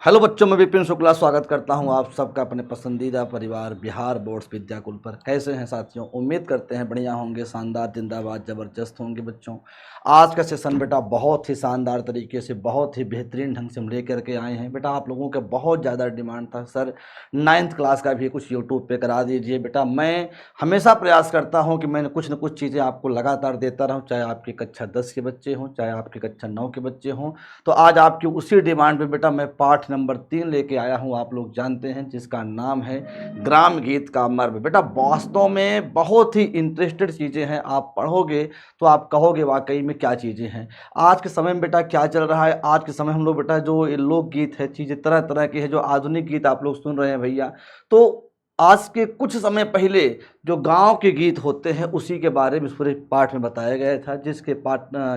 Hello बच्चों, मैं विपिन शुक्ला स्वागत करता हूं आप सबका अपने पसंदीदा परिवार बिहार बोर्ड्स विद्याकुल पर। कैसे हैं साथियों? उम्मीद करते हैं बढ़िया होंगे, शानदार, जिंदाबाद, ज़बरदस्त होंगे। बच्चों, आज का सेशन बेटा बहुत ही शानदार तरीके से, बहुत ही बेहतरीन ढंग से हम लेकर के आए हैं। बेटा आप लोगों के बहुत ज़्यादा डिमांड था, सर 9th क्लास का भी कुछ यूट्यूब पे करा दीजिए। बेटा मैं हमेशा प्रयास करता हूँ कि मैं कुछ न कुछ चीज़ें आपको लगातार देता रहूँ, चाहे आपकी कक्षा 10 के बच्चे हों, चाहे आपकी कक्षा 9 के बच्चे हों। तो आज आपकी उसी डिमांड पे बेटा मैं पाठ नंबर 3 लेके आया हूँ, आप लोग जानते हैं, जिसका नाम है ग्राम गीत का मर्म। बेटा वास्तव में बहुत ही इंटरेस्टेड चीज़ें हैं, आप पढ़ोगे तो आप कहोगे वाकई में क्या चीज़ें हैं। आज के समय में बेटा क्या चल रहा है, आज के समय हम लोग बेटा जो ये लोकगीत है, चीज़ें तरह तरह की है, जो आधुनिक गीत आप लोग सुन रहे हैं भैया, तो आज के कुछ समय पहले जो गांव के गीत होते हैं उसी के बारे में इस पूरे पाठ में बताया गया था,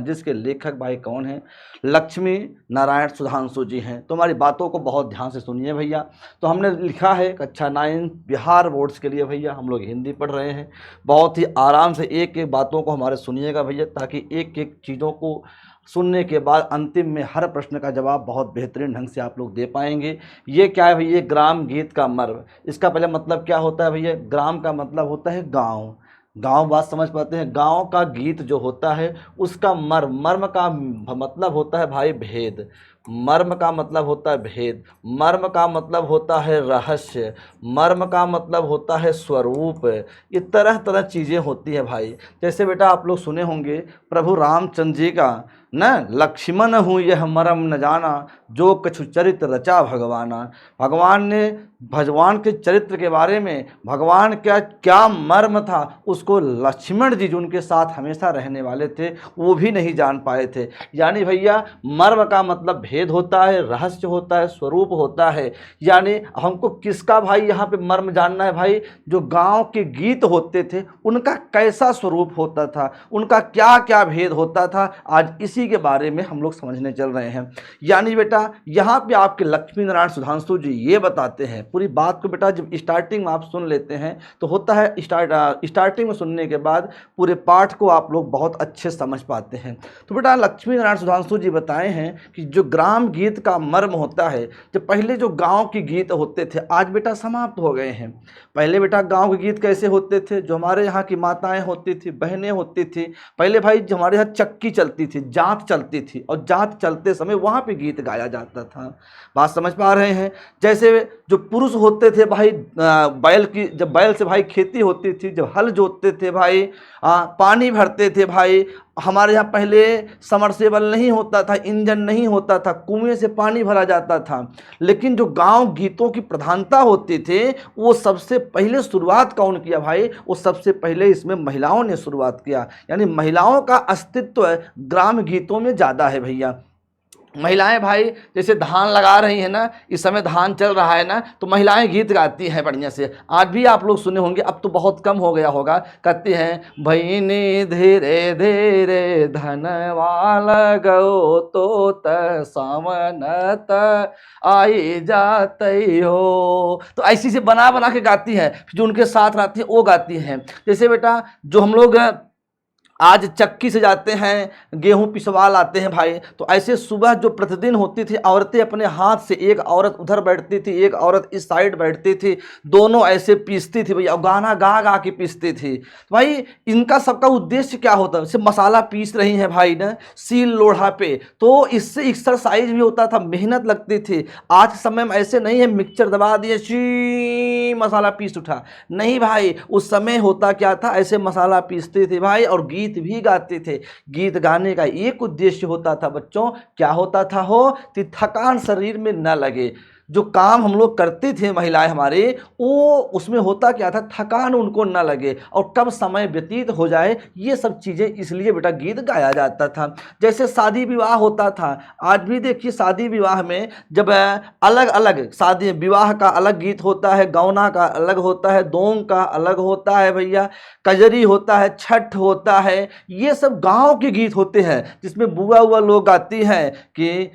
जिसके लेखक भाई कौन हैं? लक्ष्मी नारायण सुधांशु जी हैं। तो हमारी बातों को बहुत ध्यान से सुनिए भैया। तो हमने लिखा है कक्षा 9 बिहार बोर्ड्स के लिए भैया, हम लोग हिंदी पढ़ रहे हैं। बहुत ही आराम से एक एक बातों को हमारे सुनिएगा भैया, ताकि एक एक चीज़ों को सुनने के बाद अंतिम में हर प्रश्न का जवाब बहुत बेहतरीन ढंग से आप लोग दे पाएंगे। ये क्या है भैया? ग्राम गीत का मर्म। इसका पहले मतलब क्या होता है भैया? ग्राम का मतलब होता है गांव। गांव बात समझ पाते हैं? गांव का गीत जो होता है उसका मर्म, मर्म का मतलब होता है भाई भेद। मर्म का मतलब होता है भेद, मर्म का मतलब होता है रहस्य, मर्म का मतलब होता है स्वरूप। ये तरह तरह चीज़ें होती है भाई। जैसे बेटा आप लोग सुने होंगे प्रभु रामचंद्र जी का न, लक्ष्मण हूँ यह मर्म न जाना, जो कछु चरित्र रचा भगवाना। भगवान ने भगवान के चरित्र के बारे में, भगवान का क्या मर्म था, उसको लक्ष्मण जी जो उनके साथ हमेशा रहने वाले थे वो भी नहीं जान पाए थे। यानी भैया मर्म का मतलब भेद होता है, रहस्य होता है, स्वरूप होता है। यानी हमको किसका भाई यहाँ पे मर्म जानना है भाई? जो गांव के गीत होते थे उनका कैसा स्वरूप होता था, उनका क्या क्या भेद होता था, आज इसी के बारे में हम लोग समझने चल रहे हैं। यानी बेटा यहाँ पे आपके लक्ष्मी नारायण सुधांशु जी ये बताते हैं पूरी बात को। बेटा जब स्टार्टिंग में आप सुन लेते हैं तो होता है स्टार्टिंग में सुनने के बाद पूरे पाठ को आप लोग बहुत अच्छे समझ पाते हैं। तो बेटा लक्ष्मी नारायण सुधांशु जी बताए हैं कि जो ग्राम गीत का मर्म होता है, जब पहले जो गांव के गीत होते थे आज बेटा समाप्त हो गए हैं। पहले बेटा गांव के गीत कैसे होते थे? जो हमारे यहाँ की माताएं होती थी, बहनें होती थी, पहले भाई जो हमारे यहाँ चक्की चलती थी, जांत चलती थी, और जांत चलते समय वहाँ पे गीत गाया जाता था। बात समझ पा रहे हैं? जैसे जो पुरुष होते थे भाई, बैल की, जब बैल से भाई खेती होती थी, जब हल जोतते थे भाई, पानी भरते थे भाई। हमारे यहाँ पहले समरसेबल नहीं होता था, इंजन नहीं होता था, कुएं से पानी भरा जाता था। लेकिन जो गांव गीतों की प्रधानता होती थे, वो सबसे पहले शुरुआत कौन किया भाई? वो सबसे पहले इसमें महिलाओं ने शुरुआत किया। यानी महिलाओं का अस्तित्व ग्राम गीतों में ज़्यादा है भैया। महिलाएं भाई जैसे धान लगा रही हैं ना, इस समय धान चल रहा है ना, तो महिलाएं गीत गाती हैं बढ़िया से। आज भी आप लोग सुने होंगे, अब तो बहुत कम हो गया होगा। कहती हैं भईनी धीरे धीरे धनवा गो तो सामनत आई जाती हो। तो ऐसी से बना बना के गाती हैं, जो उनके साथ रहती है वो गाती हैं। जैसे बेटा जो हम लोग आज चक्की से जाते हैं, गेहूं पिसवा लाते हैं भाई, तो ऐसे सुबह जो प्रतिदिन होती थी, औरतें अपने हाथ से, एक औरत उधर बैठती थी, एक औरत इस साइड बैठती थी, दोनों ऐसे पीसती थी भैया, और गाना गा गा के पीसती थी। तो भाई इनका सबका उद्देश्य क्या होता है? जैसे मसाला पीस रही हैं भाई ना सील लोढ़ा पे, तो इससे एक्सरसाइज भी होता था, मेहनत लगती थी। आज के समय में ऐसे नहीं है मिक्सचर दबा दिए, ची मसाला पीस उठा, नहीं भाई। उस समय होता क्या था? ऐसे मसाला पीसते थे भाई और गीत भी गाते थे। गीत गाने का एक उद्देश्य होता था बच्चों, क्या होता था हो? कि थकान शरीर में न लगे। जो काम हम लोग करते थे महिलाएं हमारे, वो उसमें होता क्या था? थकान उनको न लगे और कब समय व्यतीत हो जाए, ये सब चीज़ें इसलिए बेटा गीत गाया जाता था। जैसे शादी विवाह होता था, आज भी देखिए शादी विवाह में जब अलग अलग शादी विवाह का अलग गीत होता है, गौना का अलग होता है, दोंग का अलग होता है भैया, कजरी होता है, छठ होता है, ये सब गांव के गीत होते हैं, जिसमें बुआ हुआ लोग गाती हैं कि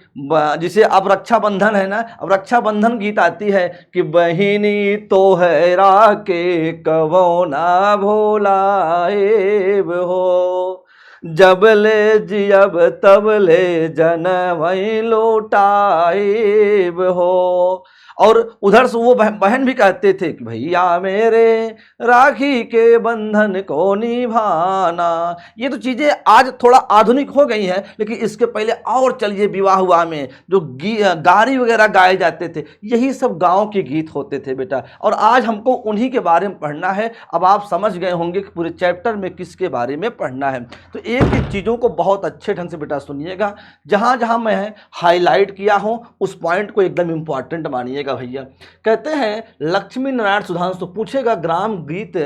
जिसे अब रक्षाबंधन है ना, अब रक्षाबंधन गीत आती है कि बहिनी तो है राके कवो ना भोलाएब हो। जबले जियब तबले जनमई लौटाइब हो। और उधर से वो बहन भी कहते थे कि भैया मेरे राखी के बंधन को निभाना। ये तो चीज़ें आज थोड़ा आधुनिक हो गई हैं, लेकिन इसके पहले और चलिए विवाह हुआ में जो गारी वगैरह गाए जाते थे, यही सब गाँव के गीत होते थे बेटा। और आज हमको उन्हीं के बारे में पढ़ना है। अब आप समझ गए होंगे कि पूरे चैप्टर में किसके बारे में पढ़ना है। तो एक एक चीज़ों को बहुत अच्छे ढंग से बेटा सुनिएगा। जहाँ जहाँ मैं हाईलाइट किया हूँ उस पॉइंट को एकदम इम्पॉर्टेंट मानिएगा भैया। कहते हैं लक्ष्मी नारायण सुधांशु पूछेगा ग्राम गीत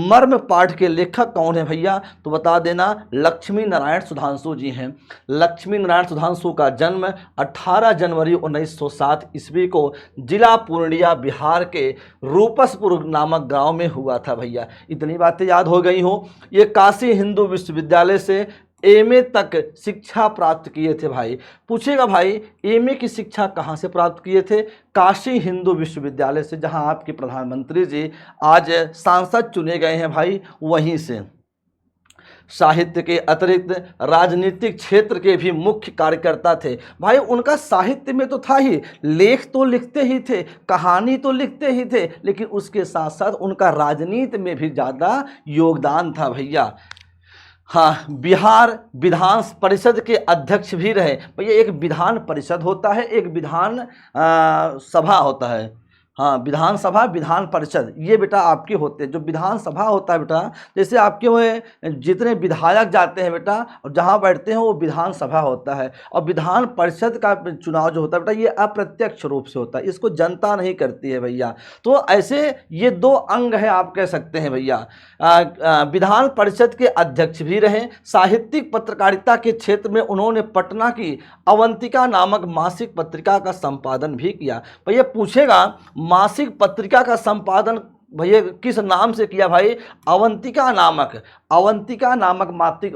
मर्म पाठ के लेखक कौन है भैया, तो बता देना लक्ष्मी नारायण सुधांशु जी हैं। लक्ष्मी नारायण सुधांशु का जन्म 18 जनवरी 1907 ईस्वी को जिला पूर्णिया बिहार के रूपसपुर नामक गांव में हुआ था भैया। इतनी बातें याद हो गई हो। ये काशी हिंदू विश्वविद्यालय से एमए तक शिक्षा प्राप्त किए थे भाई। पूछेगा भाई एमए की शिक्षा कहाँ से प्राप्त किए थे, काशी हिंदू विश्वविद्यालय से, जहाँ आपके प्रधानमंत्री जी आज सांसद चुने गए हैं भाई, वहीं से। साहित्य के अतिरिक्त राजनीतिक क्षेत्र के भी मुख्य कार्यकर्ता थे भाई। उनका साहित्य में तो था ही, लेख तो लिखते ही थे, कहानी तो लिखते ही थे, लेकिन उसके साथ साथ उनका राजनीति में भी ज़्यादा योगदान था भैया। हाँ, बिहार विधान परिषद के अध्यक्ष भी रहे भैया। एक विधान परिषद होता है, एक विधान सभा होता है। हाँ, विधानसभा विधान परिषद ये बेटा आपके होते हैं। जो विधानसभा होता है बेटा, जैसे आपके हुए जितने विधायक जाते हैं बेटा और जहाँ बैठते हैं वो विधानसभा होता है। और विधान परिषद का चुनाव जो होता है बेटा ये अप्रत्यक्ष रूप से होता है, इसको जनता नहीं करती है भैया। तो ऐसे ये दो अंग है आप कह सकते हैं भैया। विधान परिषद के अध्यक्ष भी रहे। साहित्यिक पत्रकारिता के क्षेत्र में उन्होंने पटना की अवंतिका नामक मासिक पत्रिका का संपादन भी किया भैया। पूछेगा मासिक पत्रिका का संपादन भैया किस नाम से किया भाई, अवंतिका नामक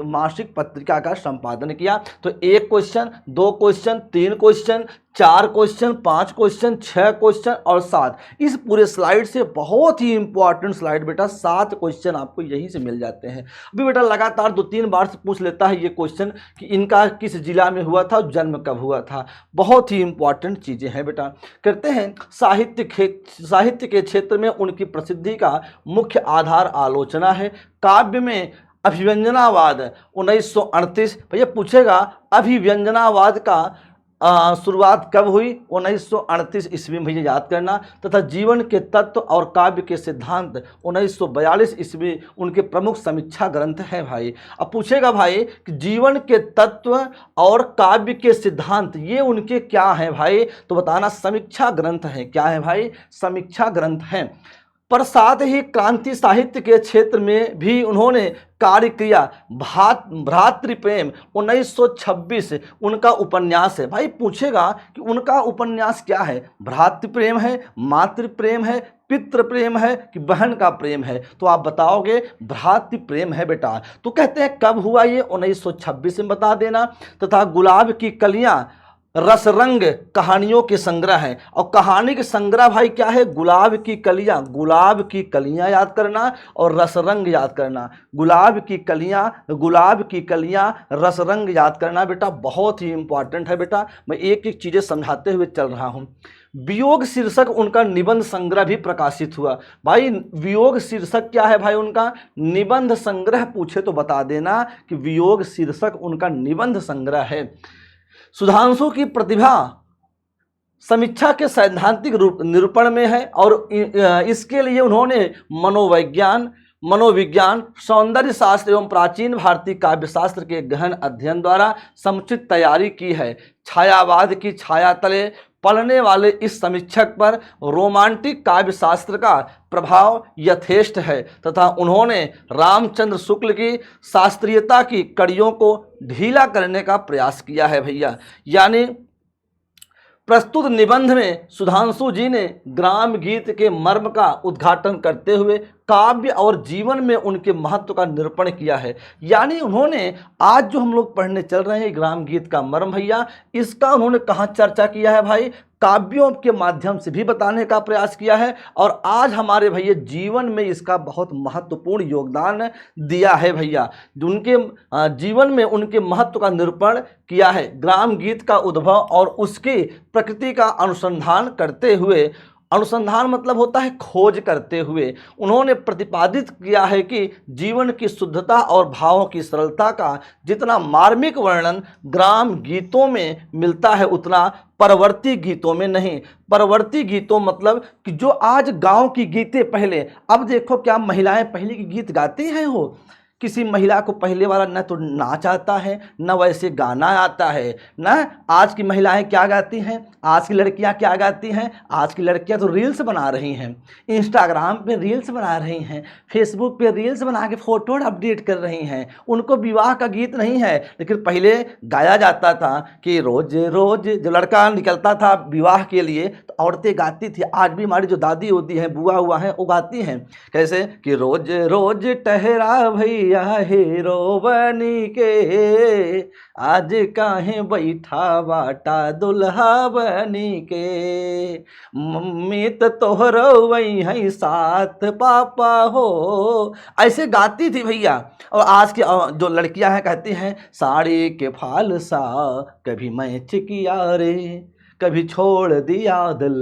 मासिक पत्रिका का संपादन किया। तो एक क्वेश्चन, दो क्वेश्चन, तीन क्वेश्चन, 4 क्वेश्चन, 5 क्वेश्चन, 6 क्वेश्चन और 7। इस पूरे स्लाइड से बहुत ही इंपॉर्टेंट स्लाइड बेटा, 7 क्वेश्चन आपको यहीं से मिल जाते हैं। अभी बेटा लगातार 2-3 बार से पूछ लेता है ये क्वेश्चन कि इनका किस जिला में हुआ था, जन्म कब हुआ था। बहुत ही इंपॉर्टेंट चीज़ें हैं बेटा। करते हैं साहित्य के क्षेत्र में उनकी प्रसिद्धि का मुख्य आधार आलोचना है। काव्य में अभिव्यंजनावाद 1938 भैया। पूछेगा अभिव्यंजनावाद का शुरुआत कब हुई, 1938 ईस्वी में भैया याद करना। तथा जीवन के तत्व और काव्य के सिद्धांत 1942 ईस्वी उनके प्रमुख समीक्षा ग्रंथ हैं भाई। अब पूछेगा भाई कि जीवन के तत्व और काव्य के सिद्धांत ये उनके क्या हैं भाई, तो बताना समीक्षा ग्रंथ हैं। क्या है भाई, समीक्षा ग्रंथ हैं। पर साथ ही क्रांति साहित्य के क्षेत्र में भी उन्होंने कार्य किया। भ्रातृप्रेम 1926 उनका उपन्यास है भाई। पूछेगा कि उनका उपन्यास क्या है, भ्रातृप्रेम है, मातृप्रेम है, पितृप्रेम है कि बहन का प्रेम है, तो आप बताओगे भ्रातृप्रेम है बेटा। तो कहते हैं कब हुआ ये, 1926 में बता देना। तथा गुलाब की कलियां रसरंग कहानियों के संग्रह हैं। और कहानी के संग्रह भाई क्या है, गुलाब की कलियां याद करना और रसरंग याद करना। गुलाब की कलियां रसरंग याद करना बेटा, बहुत ही इंपॉर्टेंट है बेटा। मैं एक एक चीज़ें समझाते हुए चल रहा हूँ। वियोग शीर्षक उनका निबंध संग्रह भी प्रकाशित हुआ भाई। वियोग शीर्षक क्या है भाई, उनका निबंध संग्रह पूछे तो बता देना कि वियोग शीर्षक उनका निबंध संग्रह है। सुधांशु की प्रतिभा समीक्षा के सैद्धांतिक निरूपण में है और इसके लिए उन्होंने मनोविज्ञान, सौंदर्य शास्त्र एवं प्राचीन भारतीय काव्य शास्त्र के गहन अध्ययन द्वारा समुचित तैयारी की है। छायावाद की छाया तले पलने वाले इस समीक्षक पर रोमांटिक काव्य शास्त्र का प्रभाव यथेष्ट है तथा उन्होंने रामचंद्र शुक्ल की शास्त्रीयता की कड़ियों को ढीला करने का प्रयास किया है भैया। यानी प्रस्तुत निबंध में सुधांशु जी ने ग्राम गीत के मर्म का उद्घाटन करते हुए काव्य और जीवन में उनके महत्व का निरूपण किया है। यानी उन्होंने आज जो हम लोग पढ़ने चल रहे हैं ग्राम गीत का मर्म भैया, इसका उन्होंने कहाँ चर्चा किया है भाई, काव्यों के माध्यम से भी बताने का प्रयास किया है, और आज हमारे भैया जीवन में इसका बहुत महत्वपूर्ण योगदान दिया है भैया। उनके जीवन में उनके महत्व का निरूपण किया है। ग्राम गीत का उद्भव और उसकी प्रकृति का अनुसंधान करते हुए, अनुसंधान मतलब होता है खोज करते हुए, उन्होंने प्रतिपादित किया है कि जीवन की शुद्धता और भावों की सरलता का जितना मार्मिक वर्णन ग्राम गीतों में मिलता है उतना परवर्ती गीतों में नहीं। परवर्ती गीतों मतलब कि जो आज गांव की गीतें पहले, अब देखो क्या महिलाएं पहले की गीत गाती हैं, हो किसी महिला को पहले वाला न तो नाच आता है न वैसे गाना आता है ना। आज की महिलाएं क्या गाती हैं, आज की लड़कियां क्या गाती हैं, आज की लड़कियां तो रील्स बना रही हैं, इंस्टाग्राम पे रील्स बना रही हैं, फेसबुक पे रील्स बना के फोटो अपडेट कर रही हैं। उनको विवाह का गीत नहीं है, लेकिन पहले गाया जाता था कि रोज रोज जो लड़का निकलता था विवाह के लिए तो औरतें गाती थी। आज भी हमारी जो दादी होती हैं, बुआ हुआ हैं, वो गाती हैं कैसे कि रोज रोज टहरा भैया हीरो बनी के, आज काहे बैठा बाटा दुल्हा बनी के, मम्मी तो तोहरो वही है साथ पापा हो, ऐसे गाती थी भैया। और आज की जो लड़कियां हैं कहती हैं साड़ी के फाल सा कभी मैच किया रे, कभी छोड़ दिया दिल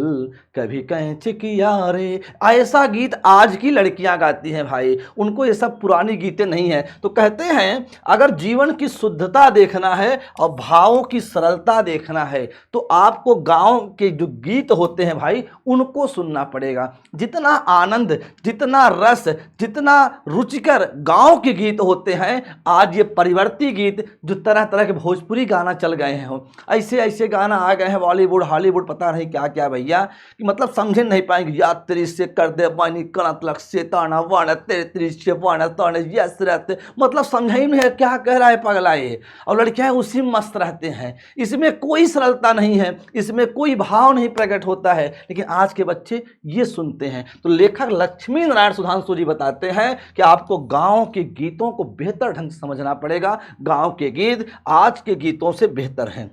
कभी कैच किया रे। ऐसा गीत आज की लड़कियां गाती हैं भाई, उनको ये सब पुरानी गीतें नहीं हैं। तो कहते हैं अगर जीवन की शुद्धता देखना है और भावों की सरलता देखना है तो आपको गांव के जो गीत होते हैं भाई उनको सुनना पड़ेगा। जितना आनंद, जितना रस, जितना रुचिकर गांव के गीत होते हैं, आज ये परिवर्ती गीत जो तरह तरह के भोजपुरी गाना चल गए हैं, हो ऐसे ऐसे गाना आ गए हैं, बॉलीवुड हॉलीवुड पता नहीं क्या क्या भैया, कि मतलब समझ नहीं पाएंगे। याद तेरी से कर दे पानी कणत लग से ताना वाना तेरे तेरी से वाना ताने यस रहते, मतलब समझ ही नहीं है क्या कह रहा है पगला ये। और लड़कियां उसी में मस्त रहते हैं, इसमें कोई सरलता नहीं है, इसमें कोई भाव नहीं प्रकट होता है, लेकिन आज के बच्चे ये सुनते हैं। तो लेखक लक्ष्मी नारायण सुधांशु जी बताते हैं कि आपको गांव के गीतों को बेहतर ढंग से समझना पड़ेगा। गांव के गीत आज के गीतों से बेहतर हैं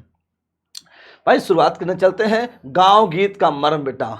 भाई। शुरुआत करने चलते हैं गांव गीत का मर्म बेटा।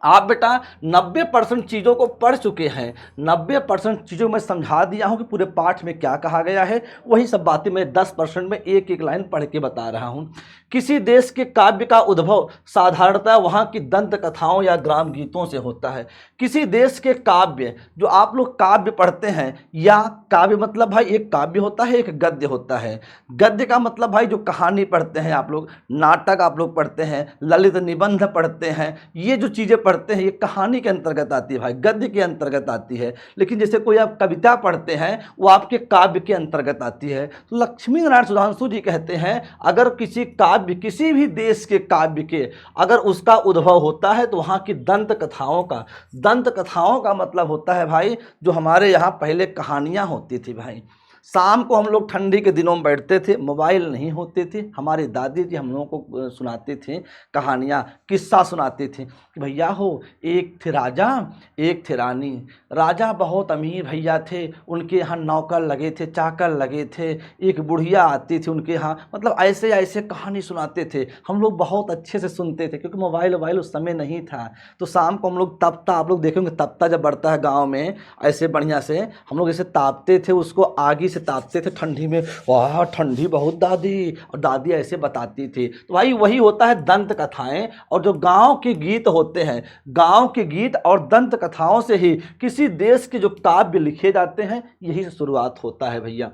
आप बेटा 90% चीज़ों को पढ़ चुके हैं, 90% चीज़ों में समझा दिया हूं कि पूरे पाठ में क्या कहा गया है, वही सब बातें मैं 10% में एक एक लाइन पढ़ के बता रहा हूं। किसी देश के काव्य का उद्भव साधारणतः वहां की दंत कथाओं या ग्राम गीतों से होता है। किसी देश के काव्य, जो आप लोग काव्य पढ़ते हैं, या काव्य मतलब भाई एक काव्य होता है, एक गद्य होता है। गद्य का मतलब भाई जो कहानी पढ़ते हैं आप लोग, नाटक आप लोग पढ़ते हैं, ललित निबंध पढ़ते हैं, ये जो चीज़ें पढ़ते हैं ये कहानी के अंतर्गत आती है भाई, गद्य के अंतर्गत आती है। लेकिन जैसे कोई आप कविता पढ़ते हैं वो आपके काव्य के अंतर्गत आती है। तो लक्ष्मी नारायण सुधांशु जी कहते हैं अगर किसी काव्य, किसी भी देश के काव्य के अगर उसका उद्भव होता है तो वहाँ की दंत कथाओं का, दंत कथाओं का मतलब होता है भाई जो हमारे यहाँ पहले कहानियाँ होती थी भाई। शाम को हम लोग ठंडी के दिनों में बैठते थे, मोबाइल नहीं होते थे, हमारी दादी जी हम लोगों को सुनाती थी कहानियाँ, किस्सा सुनाती थी कि भैया हो एक थे राजा एक थे रानी, राजा बहुत अमीर भैया थे, उनके यहाँ नौकर लगे थे, चाकर लगे थे, एक बुढ़िया आती थी उनके यहाँ, मतलब ऐसे ऐसे कहानी सुनाते थे। हम लोग बहुत अच्छे से सुनते थे क्योंकि मोबाइल उस समय नहीं था। तो शाम को हम लोग तपता, आप लोग देखेंगे तपता जब बढ़ता है गाँव में, ऐसे बढ़िया से हम लोग ऐसे तापते थे, उसको आगे से तापते थे ठंडी में, वाह ठंडी बहुत दादी, और दादी ऐसे बताती थी। तो भाई वही होता है दंत कथाएं। और जो गांव के गीत होते हैं, गांव के गीत और दंत कथाओं से ही किसी देश के जो काव्य लिखे जाते हैं, यही से शुरुआत होता है भैया।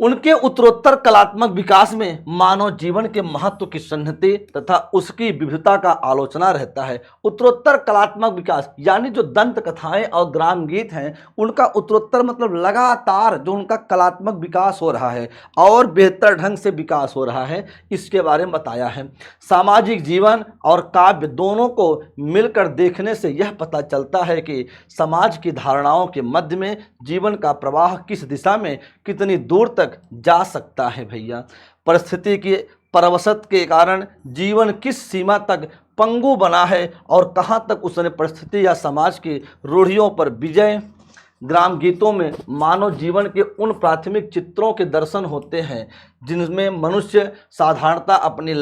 उनके उत्तरोत्तर कलात्मक विकास में मानव जीवन के महत्व की सन्निहित तथा उसकी विविधता का आलोचना रहता है। उत्तरोत्तर कलात्मक विकास यानी जो दंत कथाएं और ग्राम गीत हैं, उनका उत्तरोत्तर मतलब लगातार जो उनका कलात्मक विकास हो रहा है और बेहतर ढंग से विकास हो रहा है, इसके बारे में बताया है। सामाजिक जीवन और काव्य दोनों को मिलकर देखने से यह पता चलता है कि समाज की धारणाओं के मध्य में जीवन का प्रवाह किस दिशा में कितनी दूर तक जा सकता है भैया। परिस्थिति के परवशत के कारण जीवन किस सीमा तक पंगु बना है और कहाँ तक उसने परिस्थिति या समाज की रूढ़ियों पर विजय। ग्राम गीतों में मानव जीवन के उन प्राथमिक चित्रों के दर्शन होते हैं जिनमें मनुष्य साधारणता अपनी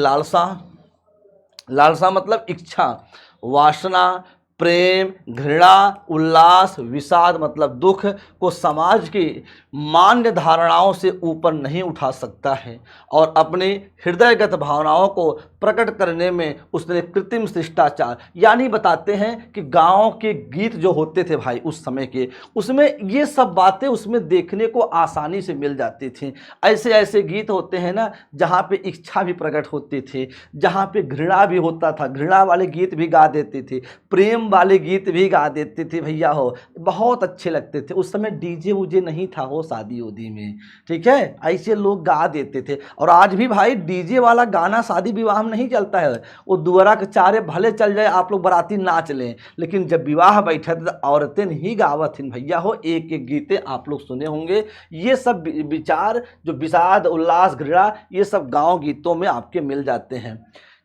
लालसा मतलब इच्छा, वासना, प्रेम, घृणा, उल्लास, विषाद मतलब दुख को समाज की मान्य धारणाओं से ऊपर नहीं उठा सकता है और अपनी हृदयगत भावनाओं को प्रकट करने में उसने कृत्रिम शिष्टाचार, यानी बताते हैं कि गाँव के गीत जो होते थे भाई उस समय के, उसमें ये सब बातें उसमें देखने को आसानी से मिल जाती थी। ऐसे ऐसे गीत होते हैं ना जहाँ पे इच्छा भी प्रकट होती थी, जहाँ पे घृणा भी होता था, घृणा वाले गीत भी गा देती थी, प्रेम वाले गीत भी गा देते थे भैया हो, बहुत अच्छे लगते थे। उस समय डीजे वूजे नहीं था हो शादी उदी में, ठीक है, ऐसे लोग गा देते थे। और आज भी भाई डीजे वाला गाना शादी विवाह में नहीं चलता है, वो दुअरा के चारे भले चल जाए, आप लोग बाराती नाच लें, लेकिन जब विवाह बैठे तो औरतें नहीं गावत थीं भैया हो। एक एक गीतें आप लोग सुने होंगे। ये सब विचार जो विषाद, उल्लास, घृणा, ये सब गाँव गीतों में आपके मिल जाते हैं।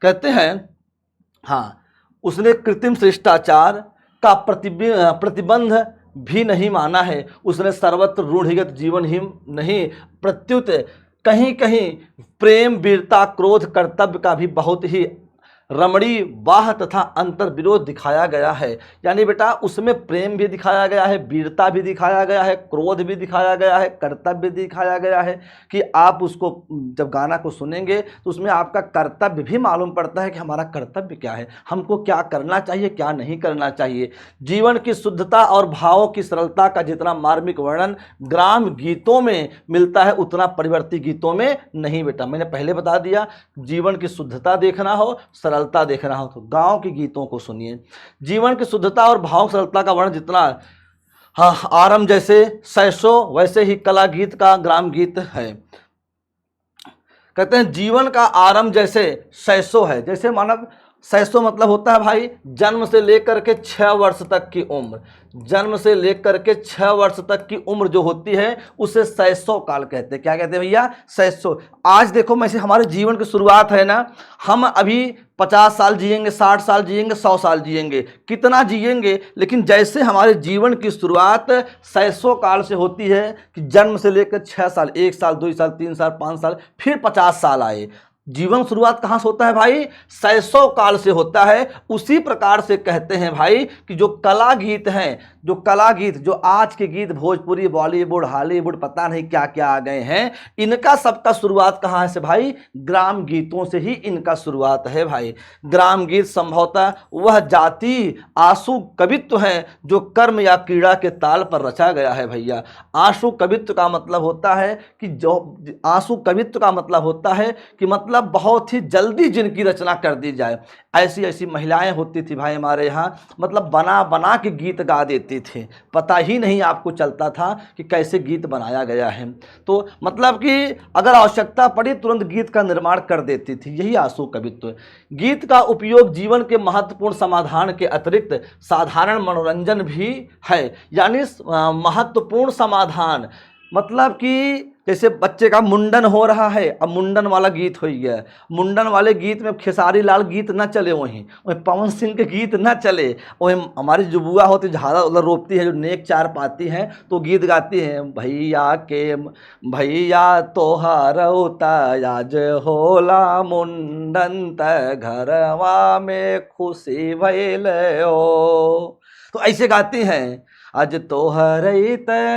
कहते हैं हाँ, उसने कृत्रिम शिष्टाचार का प्रतिबंध भी नहीं माना है। उसने सर्वत्र रूढ़िगत जीवन ही नहीं, प्रत्युत कहीं कहीं प्रेम, वीरता, क्रोध, कर्तव्य का भी बहुत ही रमणीय वाह तथा अंतर विरोध दिखाया गया है। यानी बेटा उसमें प्रेम भी दिखाया गया है, वीरता भी दिखाया गया है, क्रोध भी दिखाया गया है, कर्तव्य भी दिखाया गया है कि आप उसको जब गाना को सुनेंगे तो उसमें आपका कर्तव्य भी मालूम पड़ता है कि हमारा कर्तव्य क्या है, हमको क्या करना चाहिए, क्या नहीं करना चाहिए। जीवन की शुद्धता और भावों की सरलता का जितना मार्मिक वर्णन ग्राम गीतों में मिलता है उतना परिवर्ती गीतों में नहीं बेटा। मैंने पहले बता दिया, जीवन की शुद्धता देखना हो, सरलता देखना हो तो गांव के गीतों को सुनिए। जीवन की शुद्धता और भाव सरलता का वर्णन जितना आरंभ जैसे सैसो वैसे ही कला गीत का ग्राम गीत है। कहते हैं जीवन का आरंभ जैसे सैसो है, जैसे मानव सैसो मतलब होता है भाई जन्म से लेकर के 6 वर्ष तक की उम्र, जन्म से लेकर के 6 वर्ष तक की उम्र जो होती है उसे सैसो काल कहते हैं। क्या कहते हैं भैया? सैसो। आज देखो वैसे हमारे जीवन की शुरुआत है ना, हम अभी 50 साल जिएंगे, 60 साल जिएंगे, 100 साल जिएंगे, कितना जिएंगे, लेकिन जैसे हमारे जीवन की शुरुआत सैसो काल से होती है कि जन्म से लेकर 6 साल, 1 साल, 2 साल, 3 साल, 5 साल, फिर 50 साल आए, जीवन शुरुआत कहाँ से होता है भाई? सैसो काल से होता है। उसी प्रकार से कहते हैं भाई कि जो कला गीत हैं, जो कला गीत, जो आज के गीत भोजपुरी, बॉलीवुड, हॉलीवुड, पता नहीं क्या क्या आ गए हैं, इनका सबका शुरुआत कहाँ से भाई? ग्राम गीतों से ही इनका शुरुआत है भाई। ग्राम गीत संभवतः वह जाति आंसू कवित्व है जो कर्म या क्रीड़ा के ताल पर रचा गया है भैया। आंसू कवित्व का मतलब होता है कि जो आंसू कवित्व का मतलब होता है कि मतलब बहुत ही जल्दी जिनकी रचना कर दी जाए। ऐसी ऐसी महिलाएं होती थी भाई हमारे यहाँ, मतलब बना बना के गीत गा देती थी, पता ही नहीं आपको चलता था कि कैसे गीत बनाया गया है। तो मतलब कि अगर आवश्यकता पड़ी तुरंत गीत का निर्माण कर देती थी, यही आंसू कवित्व। गीत का उपयोग जीवन के महत्वपूर्ण समाधान के अतिरिक्त साधारण मनोरंजन भी है। यानी महत्वपूर्ण समाधान मतलब कि जैसे बच्चे का मुंडन हो रहा है, अब मुंडन वाला गीत हो गया, मुंडन वाले गीत में खेसारी लाल गीत ना चले, वहीं पवन सिंह के गीत ना चले, वहीं हमारी जो बुआ होती झाड़ा उधर रोपती है, जो नेक चार पाती हैं तो गीत गाती हैं, भैया तोहार आज होला मुंडन त घरवा में खुशी भइल हो, तो ऐसे गाती हैं। आज तोहर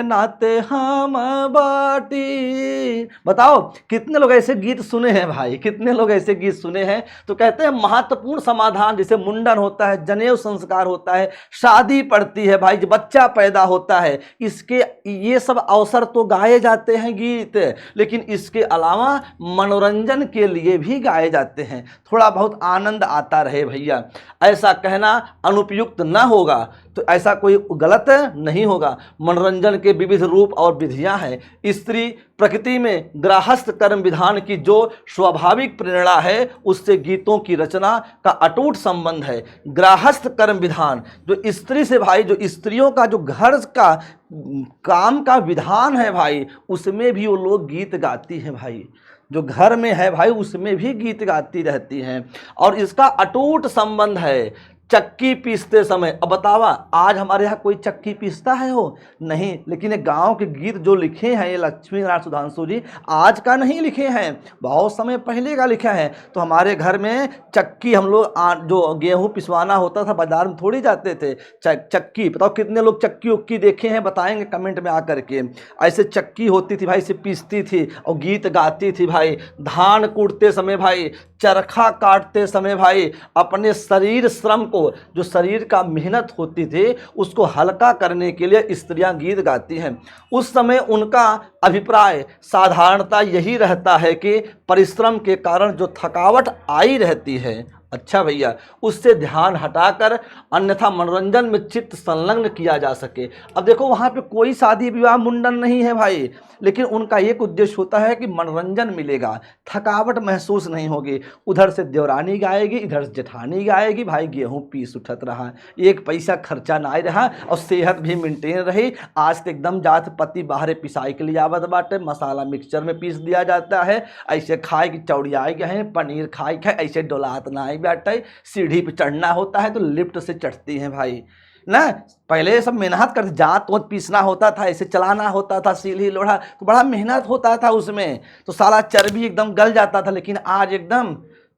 नाते हम बाटी। बताओ कितने लोग ऐसे गीत सुने हैं भाई, कितने लोग ऐसे गीत सुने हैं। तो कहते हैं महत्वपूर्ण समाधान, जैसे मुंडन होता है, जनेऊ संस्कार होता है, शादी पड़ती है भाई, जब बच्चा पैदा होता है, इसके ये सब अवसर तो गाए जाते हैं गीत, लेकिन इसके अलावा मनोरंजन के लिए भी गाए जाते हैं, थोड़ा बहुत आनंद आता रहे भैया। ऐसा कहना अनुपयुक्त न होगा, तो ऐसा कोई गलत नहीं होगा। मनोरंजन के विविध रूप और विधियां हैं। स्त्री प्रकृति में गृहस्थ कर्म विधान की जो स्वाभाविक प्रेरणा है उससे गीतों की रचना का अटूट संबंध है। गृहस्थ कर्म विधान जो स्त्री से भाई, जो स्त्रियों का जो घर का काम का विधान है भाई, उसमें भी वो लोग गीत गाती हैं भाई। जो घर में है भाई उसमें भी गीत गाती रहती हैं। और इसका अटूट संबंध है चक्की पीसते समय। अब बतावा, आज हमारे यहाँ कोई चक्की पीसता है हो? नहीं। लेकिन ये गांव के गीत जो लिखे हैं ये लक्ष्मी नारायण सुधांशु जी आज का नहीं लिखे हैं, बहुत समय पहले का लिखा है। तो हमारे घर में चक्की, हम लोग जो गेहूं पिसवाना होता था बाजार में थोड़ी जाते थे, चक्की, बताओ कितने लोग चक्की उक्की देखे हैं, बताएंगे कमेंट में आकर के। ऐसे चक्की होती थी भाई, इसे पीसती थी और गीत गाती थी भाई। धान कूटते समय भाई, चरखा काटते समय भाई, अपने शरीर श्रम को, जो शरीर का मेहनत होती थी उसको हल्का करने के लिए स्त्रियां गीत गाती हैं। उस समय उनका अभिप्राय साधारणता यही रहता है कि परिश्रम के कारण जो थकावट आई रहती है, अच्छा भैया, उससे ध्यान हटाकर अन्यथा मनोरंजन में चित्त संलग्न किया जा सके। अब देखो वहाँ पे कोई शादी विवाह मुंडन नहीं है भाई, लेकिन उनका एक उद्देश्य होता है कि मनोरंजन मिलेगा, थकावट महसूस नहीं होगी। उधर से देवरानी गाएगी, इधर से जेठानी गाएगी, भाई गेहूं पीस उठत रहा, एक पैसा खर्चा ना रहा और सेहत भी मेंटेन रही। आज तो एकदम जात पति बाहरे पिसाई के लिए आवत बाटे, मसाला मिक्सचर में पीस दिया जाता है, ऐसे खाए कि चौड़ियाए गए पनीर खाए खाए, ऐसे डोलात ना आई बैठे। सीढ़ी पे चढ़ना होता है तो लिफ्ट से चढ़ती हैं भाई ना। पहले सब मेहनत करते, जात तो पीसना होता था, ऐसे चलाना होता था सीढ़ी लोढ़ा, तो बड़ा मेहनत होता था उसमें, तो सारा चर्बी एकदम गल जाता था। लेकिन आज एकदम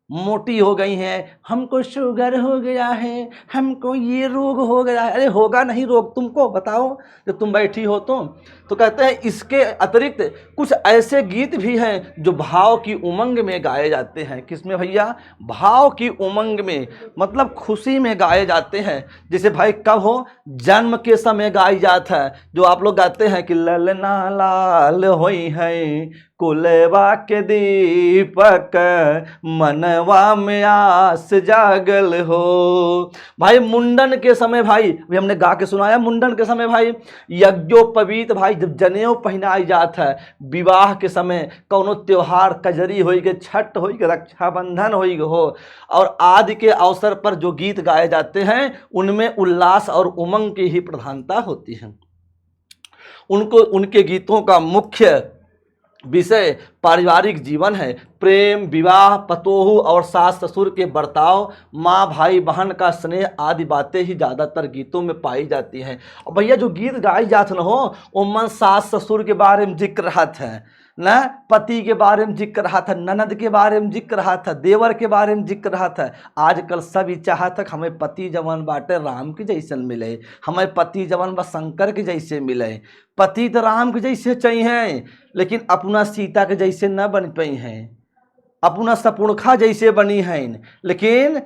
मोटी हो गई हैं, हमको शुगर हो गया है, हमको ये रोग हो गया है। अरे होगा नहीं रोग तुमको, बताओ जो तुम बैठी हो तो कहते हैं इसके अतिरिक्त कुछ ऐसे गीत भी हैं जो भाव की उमंग में गाए जाते हैं। किसमें भैया? भाव की उमंग में, मतलब खुशी में गाए जाते हैं। जैसे भाई कब हो? जन्म के समय गाई जाता है, जो आप लोग गाते हैं कि ललना लाल होई है कुलवा के दीपक मनवा में आस जागल हो। भाई मुंडन के समय भाई, अभी हमने गा के सुनाया, मुंडन के समय भाई यज्ञोपवीत भाई जब जनेऊ पहनाई जाता है, विवाह के समय कौनो त्योहार, कजरी होई के, छठ होई के, रक्षाबंधन होई के हो, और आदि के अवसर पर जो गीत गाए जाते हैं उनमें उल्लास और उमंग की ही प्रधानता होती है। उनके गीतों का मुख्य विषय पारिवारिक जीवन है, प्रेम, विवाह, पतोहू और सास ससुर के बर्ताव, माँ भाई बहन का स्नेह आदि बातें ही ज़्यादातर गीतों में पाई जाती हैं। और भैया जो गीत गाई जात न हो वो मन सास ससुर के बारे में जिक्र रहा था ना, पति के बारे में जिक्र रहा था, ननद के बारे में जिक्र रहा था, देवर के बारे में जिक्र रहा था। आजकल सब चाहा तक हमें पति जवन बाटे राम के जैसन मिले, हमें पति जवन बा शंकर के जैसे मिले। पति तो राम के जैसे चाहिए लेकिन अपना सीता के जैसे न बन पाई हैं, अपना सपुणखा जैसे बनी हैं। लेकिन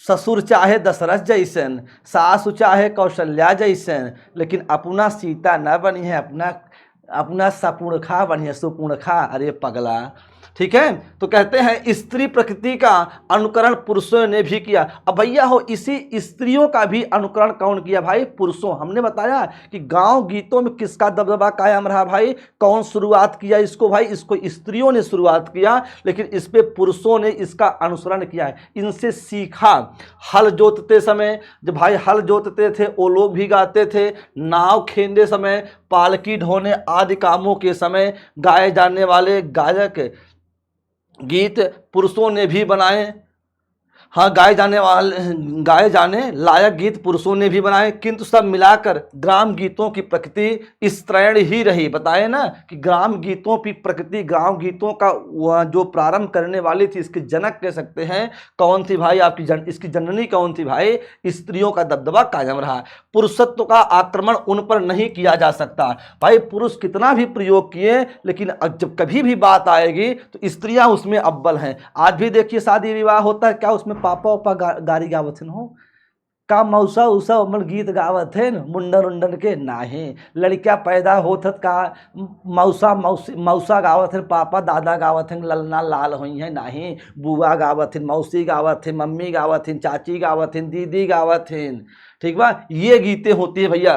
ससुर चाहे दशरथ जैसन, सासु चाहे कौशल्या जैसन, लेकिन अपना सीता न बनी है, अपना सपुणखा बनी है, सुपुणखा। अरे पगला, ठीक है। तो कहते हैं स्त्री प्रकृति का अनुकरण पुरुषों ने भी किया। अब भैया हो इसी स्त्रियों का भी अनुकरण कौन किया भाई? पुरुषों। हमने बताया कि गांव गीतों में किसका दबदबा कायम रहा भाई? कौन शुरुआत किया इसको भाई? इसको स्त्रियों ने शुरुआत किया, लेकिन इस पे पुरुषों ने इसका अनुसरण किया है, इनसे सीखा। हल जोतते समय जब भाई हल जोतते थे वो लोग भी गाते थे, नाव खेलते समय, पालकी ढोने आदि कामों के समय गाए जाने वाले गायक गीत पुरुषों ने भी बनाए। हाँ, गाए जाने लायक गीत पुरुषों ने भी बनाए, किंतु सब मिलाकर ग्राम गीतों की प्रकृति स्त्रैण ही रही। बताए ना कि ग्राम गीतों की प्रकृति, ग्राम गीतों का जो प्रारंभ करने वाली थी, इसके जनक कह सकते हैं कौन थी भाई? इसकी जननी कौन थी भाई? स्त्रियों का दबदबा कायम रहा। पुरुषत्व का आक्रमण उन पर नहीं किया जा सकता भाई। पुरुष कितना भी प्रयोग किए, लेकिन जब कभी भी बात आएगी तो स्त्रियां उसमें अव्वल हैं। आज भी देखिए शादी विवाह होता है, क्या उसमें पापा उपा गारी गावत हो? का मौसा उसा उमर गीत गावत है मुंडन उंडन के? नाही। लड़किया पैदा होत का मौसा गावत है, पापा दादा गावत है, ललना लाल हुई है? नाही। बुआ गावत है, मौसी गावत है, मम्मी गावत है, चाची गावत है, दीदी गावत है, ठीक बा, ये गीतें होती है भैया।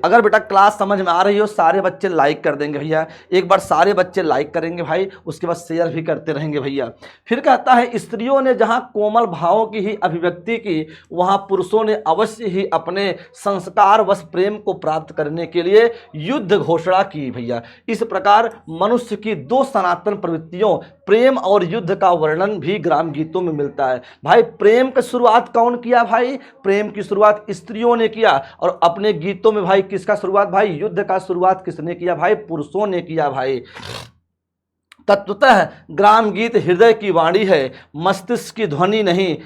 अगर बेटा क्लास समझ में आ रही हो, सारे बच्चे लाइक कर देंगे भैया, एक बार सारे बच्चे लाइक करेंगे भाई, उसके बाद शेयर भी करते रहेंगे भैया। फिर कहता है स्त्रियों ने जहां कोमल भावों की ही अभिव्यक्ति की, वहां पुरुषों ने अवश्य ही अपने संस्कार वश प्रेम को प्राप्त करने के लिए युद्ध घोषणा की भैया। इस प्रकार मनुष्य की दो सनातन प्रवृत्तियों प्रेम और युद्ध का वर्णन भी ग्राम गीतों में मिलता है। भाई प्रेम की शुरुआत कौन किया भाई? प्रेम की शुरुआत स्त्रियों ने किया। और अपने गीतों में भाई किसका शुरुआत भाई? युद्ध का शुरुआत किसने किया भाई? पुरुषों ने किया भाई। तत्वतः ग्राम गीत हृदय की वाणी है, मस्तिष्क की ध्वनि नहीं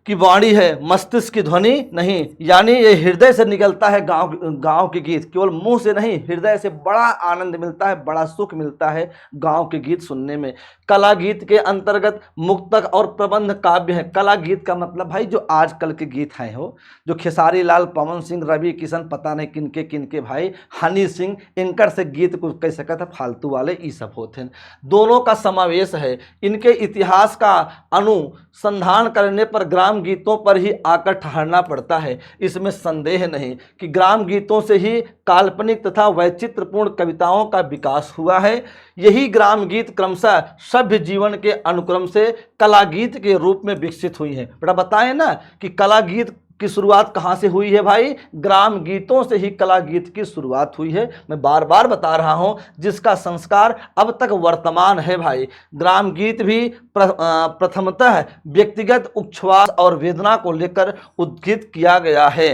की वाणी है, मस्तिष्क की ध्वनि नहीं। यानी ये हृदय से निकलता है गांव के गीत, केवल मुंह से नहीं, हृदय से बड़ा आनंद मिलता है, बड़ा सुख मिलता है गांव के गीत सुनने में। कला गीत के अंतर्गत मुक्तक और प्रबंध काव्य है। कला गीत का मतलब भाई जो आजकल के गीत हैं हो, जो खेसारी लाल, पवन सिंह, रवि किशन, पता नहीं किनके किनके भाई, हनी सिंह, इनकर से गीत को कह सकता था फालतू वाले ई सब होते हैं। दोनों का समावेश है। इनके इतिहास का अनुसंधान करने पर ग्राम गीतों पर ही आकर ठहरना पड़ता है। इसमें संदेह नहीं कि ग्राम गीतों से ही काल्पनिक तथा वैचित्रपूर्ण कविताओं का विकास हुआ है। यही ग्राम गीत क्रमशः सभ्य जीवन के अनुक्रम से कला गीत के रूप में विकसित हुई है। बेटा बताएं ना कि कला गीत की शुरुआत कहाँ से हुई है भाई? ग्राम गीतों से ही कला गीत की शुरुआत हुई है। मैं बार बार बता रहा हूँ, जिसका संस्कार अब तक वर्तमान है भाई। ग्राम गीत भी प्रथमतः व्यक्तिगत उच्छ्वास और वेदना को लेकर उद्गीत किया गया है।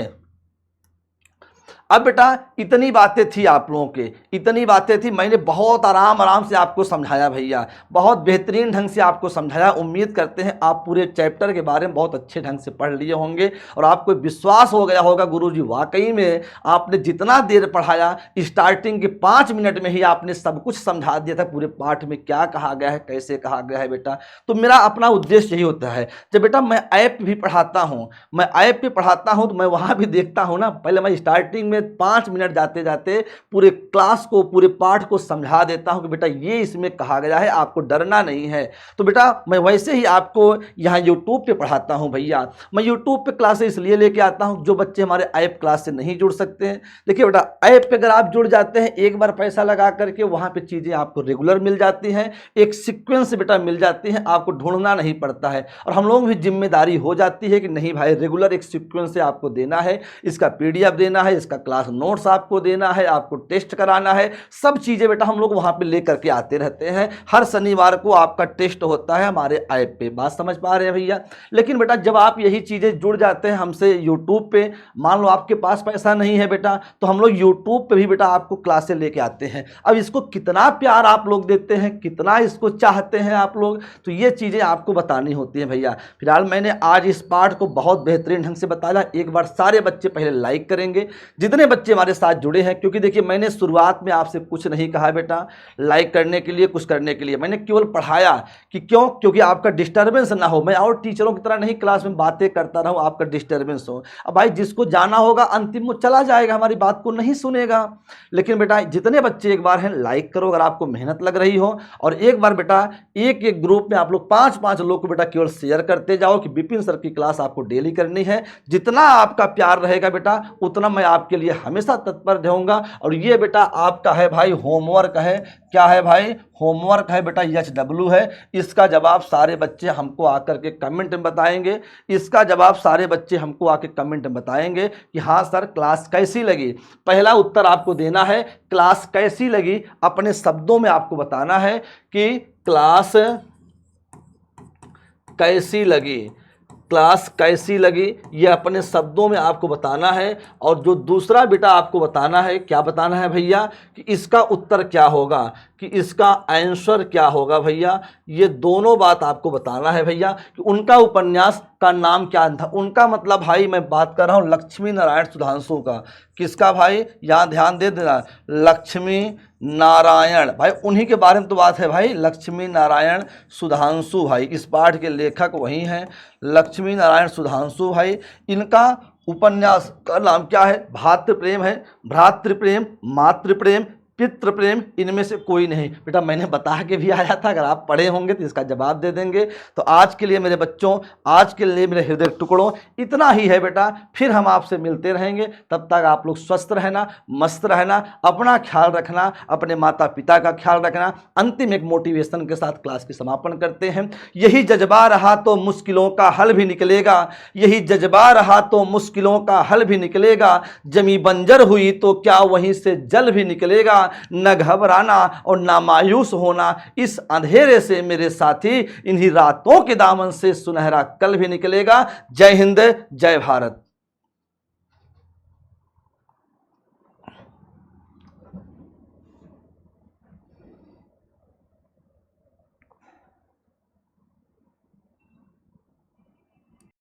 अब बेटा इतनी बातें थी आप लोगों के, इतनी बातें थी, मैंने बहुत आराम से आपको समझाया भैया, बहुत बेहतरीन ढंग से आपको समझाया। उम्मीद करते हैं आप पूरे चैप्टर के बारे में बहुत अच्छे ढंग से पढ़ लिए होंगे और आपको विश्वास हो गया होगा गुरुजी वाकई में आपने जितना देर पढ़ाया, स्टार्टिंग के 5 मिनट में ही आपने सब कुछ समझा दिया था, पूरे पाठ में क्या कहा गया है, कैसे कहा गया है बेटा। तो मेरा अपना उद्देश्य यही होता है, जब बेटा मैं ऐप भी पढ़ाता हूँ, मैं ऐप पे पढ़ाता हूँ, तो मैं वहाँ भी देखता हूँ ना, पहले मैं स्टार्टिंग में 5 मिनट जाते जाते पूरे क्लास को, पूरे पाठ को समझा देता हूं कि बेटा ये इसमें कहा गया है, आपको डरना नहीं है। तो बेटा मैं वैसे ही आपको यहां YouTube पे पढ़ाता हूं भैया। मैं YouTube पे क्लासेस इसलिए लेके आता हूं जो बच्चे हमारे ऐप क्लास से नहीं जुड़ सकते हैं। देखिए बेटा ऐप पे अगर आप जुड़ जाते हैं, एक बार पैसा लगा करके, वहां पे चीजें आपको रेगुलर मिल जाती हैं, एक सीक्वेंस बेटा मिल जाती है, आपको ढूंढना नहीं पड़ता है। और हम लोग भी जिम्मेदारी हो जाती है कि नहीं भाई रेगुलर एक सीक्वेंस से आपको देना है, इसका PDF देना है, इसका क्लास नोट्स आपको देना है, आपको टेस्ट कराना है, सब चीजें बेटा हम लोग वहां पे लेकर के आते रहते हैं। हर शनिवार को आपका टेस्ट होता है हमारे ऐप पे। बात समझ पा रहे हैं भैया? लेकिन बेटा जब आप यही चीजें जुड़ जाते हैं हमसे यूट्यूब पे, मान लो आपके पास पैसा नहीं है बेटा, तो हम लोग यूट्यूब पे भी बेटा आपको क्लासें लेके आते हैं। अब इसको कितना प्यार आप लोग देते हैं, कितना इसको चाहते हैं आप लोग, तो ये चीजें आपको बतानी होती है भैया। फिलहाल मैंने आज इस पाठ को बहुत बेहतरीन ढंग से बताया। एक बार सारे बच्चे पहले लाइक करेंगे, जितने बच्चे हमारे साथ जुड़े हैं, क्योंकि देखिए मैंने शुरुआत में आपसे कुछ नहीं कहा बेटा लाइक करने के लिए, कुछ करने के लिए, मैंने केवल पढ़ाया कि क्यों, क्योंकि आपका डिस्टर्बेंस ना हो। मैं और टीचरों की तरह नहीं क्लास में बातें करता रहूं, आपका डिस्टर्बेंस हो। अब भाई जिसको जाना होगा अंतिम वो चला जाएगा, हमारी बात को नहीं सुनेगा। लेकिन बेटा जितने बच्चे एक बार हैं लाइक करो अगर आपको मेहनत लग रही हो, और एक बार बेटा एक एक ग्रुप में आप लोग 5-5 लोग को बेटा केवल शेयर करते जाओ कि विपिन सर की क्लास आपको डेली करनी है। जितना आपका प्यार रहेगा बेटा उतना मैं आपके लिए हमेशा तत्पर रहूंगा। और ये बेटा आपका है भाई होमवर्क है, क्या है भाई? होमवर्क है बेटा, HW है। इसका जवाब सारे बच्चे हमको आकर के कमेंट में बताएंगे, इसका जवाब सारे बच्चे हमको आके कमेंट में बताएंगे कि हाँ सर क्लास कैसी लगी। पहला उत्तर आपको देना है क्लास कैसी लगी, अपने शब्दों में आपको बताना है कि क्लास कैसी लगी, क्लास कैसी लगी, ये अपने शब्दों में आपको बताना है। और जो दूसरा बेटा आपको बताना है, क्या बताना है भैया? कि इसका उत्तर क्या होगा, कि इसका आंसर क्या होगा भैया। ये दोनों बात आपको बताना है भैया कि उनका उपन्यास का नाम क्या था। उनका मतलब भाई मैं बात कर रहा हूँ लक्ष्मी नारायण सुधांशु का। किसका भाई? यहाँ ध्यान दे देना, लक्ष्मी नारायण भाई, उन्हीं के बारे में तो बात है भाई। लक्ष्मी नारायण सुधांशु भाई, इस पाठ के लेखक वही हैं, लक्ष्मी नारायण सुधांशु भाई। इनका उपन्यास का नाम क्या है? भ्रातृ प्रेम है। भ्रातृ प्रेम, मातृ प्रेम, पितृ प्रेम, इनमें से कोई नहीं। बेटा मैंने बता के भी आया था, अगर आप पढ़े होंगे तो इसका जवाब दे देंगे। तो आज के लिए मेरे बच्चों, आज के लिए मेरे हृदय टुकड़ों, इतना ही है बेटा। फिर हम आपसे मिलते रहेंगे, तब तक आप लोग स्वस्थ रहना, मस्त रहना, अपना ख्याल रखना, अपने माता पिता का ख्याल रखना। अंतिम एक मोटिवेशन के साथ क्लास की समापन करते हैं। यही जज्बा रहा तो मुश्किलों का हल भी निकलेगा, यही जज्बा रहा तो मुश्किलों का हल भी निकलेगा। जमी बंजर हुई तो क्या वहीं से जल भी निकलेगा। न घबराना और ना मायूस होना, इस अंधेरे से मेरे साथी, इन्हीं रातों के दामन से सुनहरा कल भी निकलेगा। जय हिंद, जय भारत।